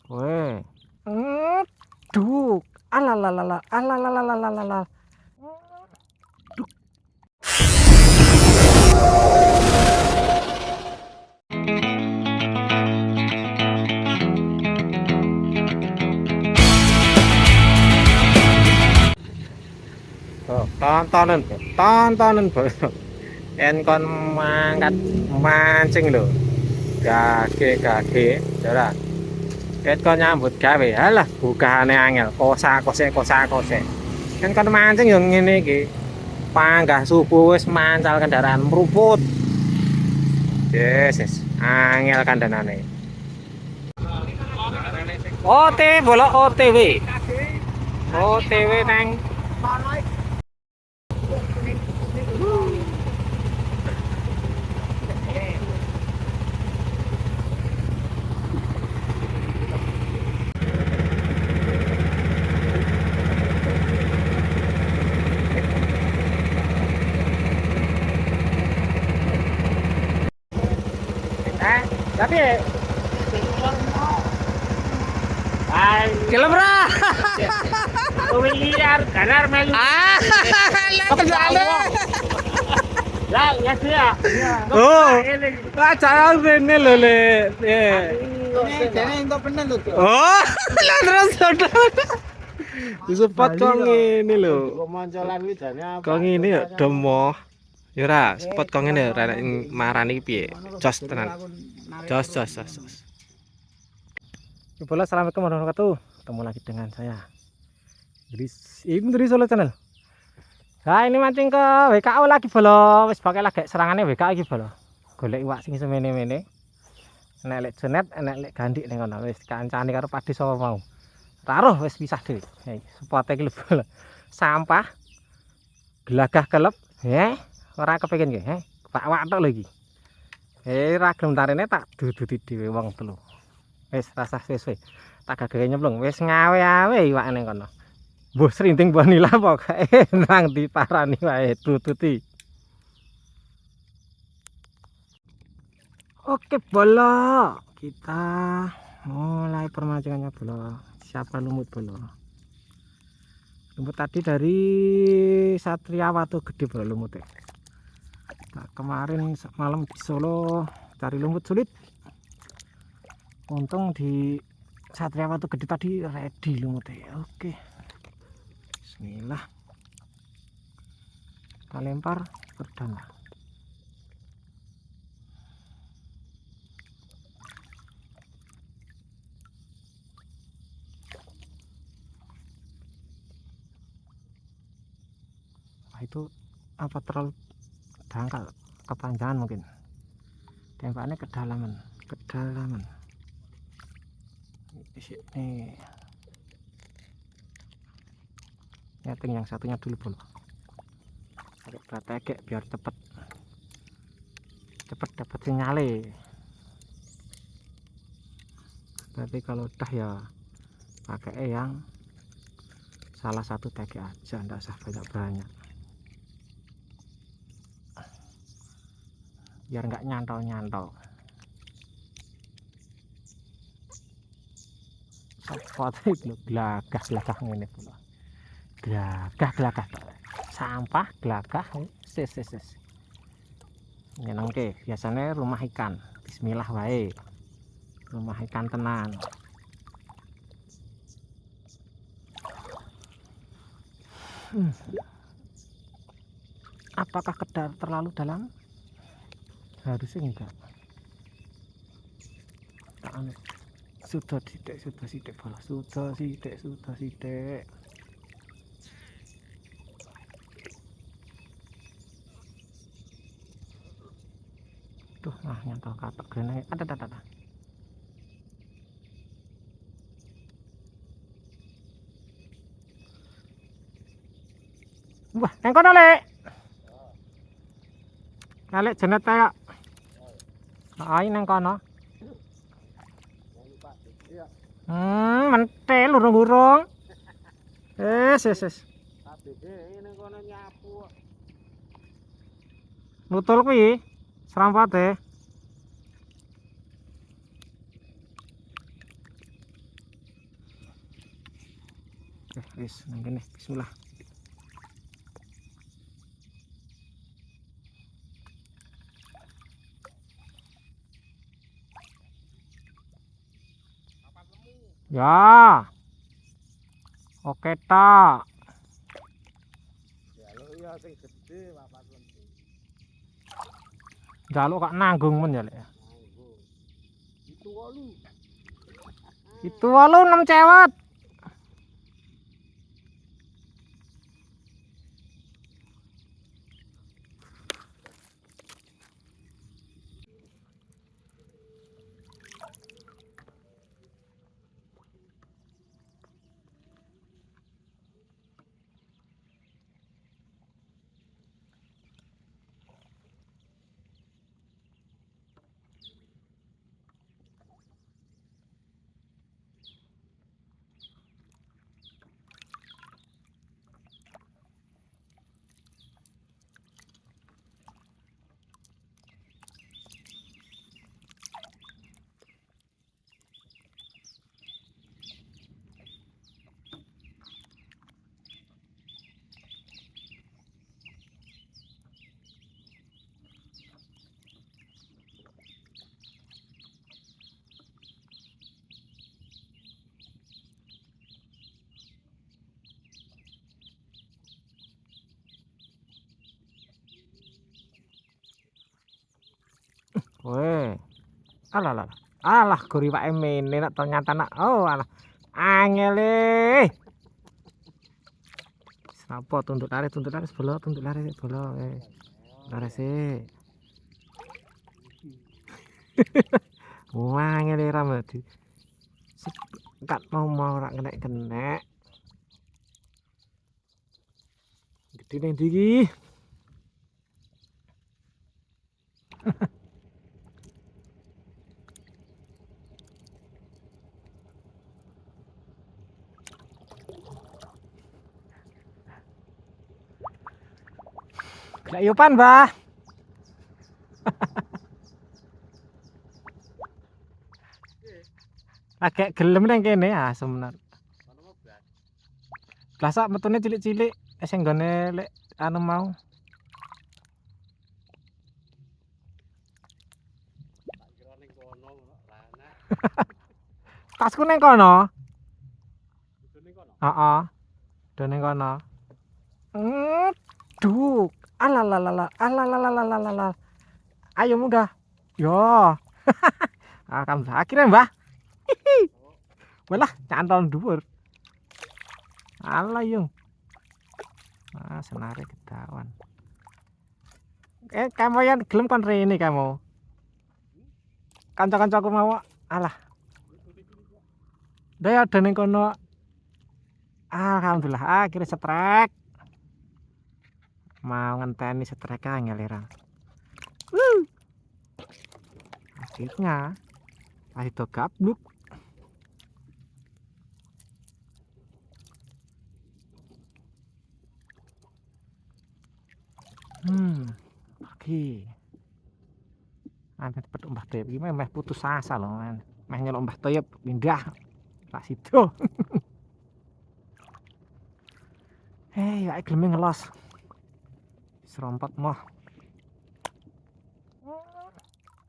Weh. Aduh. Alalalala, alalalalalalala. Oh, tontonan bro. En kon mangkat mancing lho. Gage, ora. Ket kon nyambut gawe. Halah, bukane angel. Kosa-kose. Kan kon mancing yo ngene iki. Panggah subuh wis mancal kendaraan meruput. Yes. Angel kandhanane. Bola OTW. OTW nang tapi film bro. Liar, ganar melu. Apa jale? Ya, ya dia. Oh. Cara rene lho le. Ini jane entuk penen lho. Oh, lah terus disepot kok ngene lho. Moncolan kuwi jane apa? Kok ngene ya domo. Ya ora, spot kok ngene rene marani piye? Jos tenan. Jos. Assalamualaikum warahmatullahi wabarakatuh. Ketemu lagi dengan saya. Ini dari Solo Channel. Nah, ini mancing ke WKO lagi bolo. Wis pakai lagi serangannya WKO lagi bolo. Golek iwak sing semene-mene. Enek lek jenet, enek lek gandik ning kono. Wis kancane karo Padi sapa mau. Taruh wis pisah dhewe. Hei, spote iki lho bolo. Sampah. Gelagah kelep. Ora kepengin ki, Pak tok lho iki. Ra gelem tarene tak duduti dhewe wong telu. Wis rasah wis. Tak gagake nyemplung. Wis ngawe-awe iwak ning kono. Mbuh srinting vanila pokoke nang diparani wae tututi. Oke, bolo. Kita mulai permancingannya, bolo. Siapa lumut, bolo? Lumut tadi dari Satria Watu Gede, bolo, lumutnya. Nah, kemarin malam di Solo cari lumut sulit. Untung di Satria Watu Gede tadi ready lumutnya. Oke. Bismillah, kita lempar perdana. Nah, itu apa terlalu dangkal, kepanjangan mungkin. Tembakannya kedalaman. Di sini. Nyeting yang satunya dulu, bolo. Pakai prategek biar cepet dapat sinyale. Tapi kalau udah ya pakai yang salah satu tegek aja, ndak usah banyak biar nggak nyantol. Spot itu gelagah ngene, bolo. Gelagah sampah gelagah sis nyenengke biasanya rumah ikan. Bismillah wae, rumah ikan tenan. Apakah terlalu dalam? Harusnya enggak. Sudah sidik bolo. Sudah sidik. Tuh, nah nyantol katok gene. Ada. Wah, nang kono lek. Kalek jenet kaya. Ai nang kono. Mentel urung-urung. Yes. Ini kono nyapu. Nutul kuwi serampate. Wis nang kene bismillah. Ya. Oke tak. Jaluk ya sing gede papat lembu. Jaluk kok nanggung men ya lek. Nanggung. Itu walu. Itu walu 6 cewek. Weh. Alah alah. Alah gori wae mene nak ternyata nak. Oh alah. Angele. Sapa tuntut lari sebelah tuntut lari sebelah. Lari sih. Wah ngene ramadi. Kat mau rak kena. Gede ning ndi iki? Lek yupan, Mbah. Agak gelem nang kene asem bener. Blasak metune cilik-cilik sing nggone lek anu mau. Tak kira ning kono rana. Tasku ning kono. Itu ning kono. Heeh. Do ning kono. Duk. Alalalala. Alalalala. Ayo munggah. Yo. Alhamdulillah akhirnya, Mbah. Walah, cantol dhuwur. Alah yo. Ah, senare ketahuan. Kamu yang gelem kon rene kamu. Kanca-kancaku mau alah. Daya ada ning kono. Alhamdulillah akhirnya setrek. Mau ngenteni setrek angel irang. Akhirnya itu gabluk. Oke. Ampe cepet Mbah Toyib iki meh putus asa lho, men. Meh nyeluk Mbah Toyib pindah. Pak Sido. Hei, ya gelem ngelos. Serompot moh.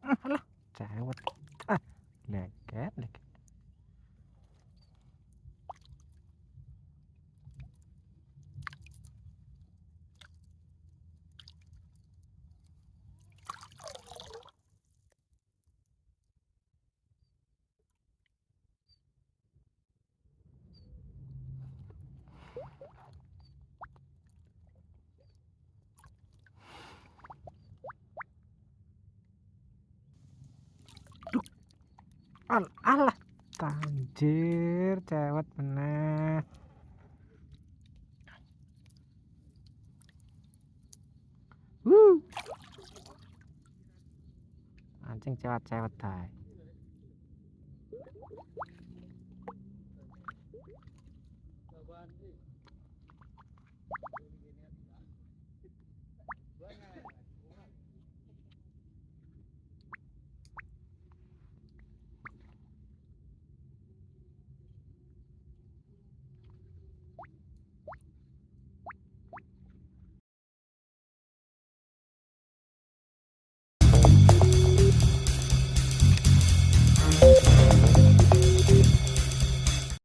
Alah, cewek. Leket. Alah, anjir, cewek meneh. Anjing cewek-cewek dae.